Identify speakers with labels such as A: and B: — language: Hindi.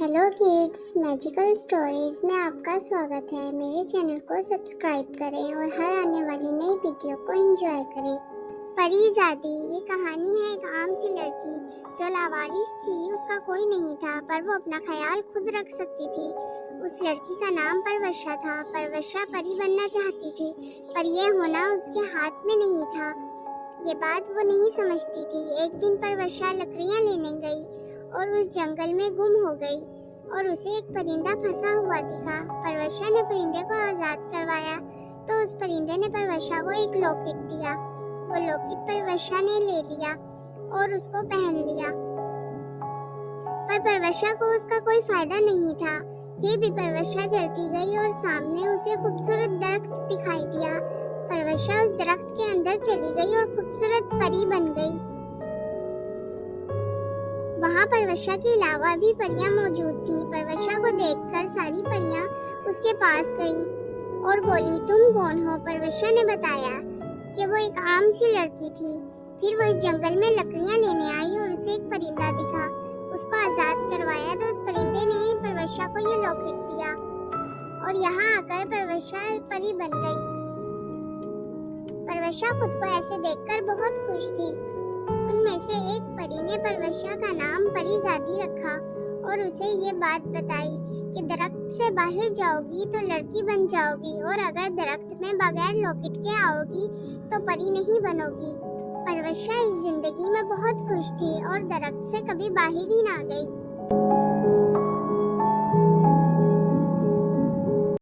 A: हेलो किड्स, मैजिकल स्टोरीज में आपका स्वागत है। मेरे चैनल को सब्सक्राइब करें और हर आने वाली नई वीडियो को एंजॉय करें। परीज़ादी ये कहानी है एक आम सी लड़की जो लावारिस थी। उसका कोई नहीं था पर वो अपना ख्याल खुद रख सकती थी। उस लड़की का नाम परवशा था। परवशा परी बनना चाहती थी पर यह होना उसके हाथ में नहीं था। ये बात वो नहीं समझती थी। एक दिन परवशा लकड़ियाँ लेने गई और उस जंगल में गुम हो गई और उसे एक परिंदा फंसा हुआ दिखा। परवशा ने परिंदे को आज़ाद करवाया तो उस परिंदे ने परवशा को एक लॉकेट दिया। वो लॉकेट परवशा ने ले लिया और उसको पहन लिया, पर परवशा को उसका कोई फायदा नहीं था। फिर भी परवशा चलती गई और सामने उसे खूबसूरत दरख्त दिखाई दिया। परवशा उस दरख्त के अंदर चली गई और खूबसूरत परी बन गई। वहाँ परवशा के अलावा भी परियां मौजूद थी। परवशा को देखकर सारी परियां उसके पास गई और बोली, तुम कौन हो? परवशा ने बताया कि वो एक आम सी लड़की थी। फिर वो इस जंगल में लकड़ियां लेने आई और उसे एक परिंदा दिखा। उसको आजाद करवाया तो उस परिंदे ने परवशा को ये लॉकेट दिया और यहाँ आकर परवशा परी बन गई। परवशा खुद को ऐसे देखकर बहुत खुश थी। उनमें से एक परी ने परवशा का नाम परीज़ादी रखा और उसे ये बात बताई कि दरख्त से बाहर जाओगी तो लड़की बन जाओगी और अगर दरख्त में बगैर लॉकेट के आओगी तो परी नहीं बनोगी। परवशा इस जिंदगी में बहुत खुश थी और दरख्त से कभी बाहर ही ना गई।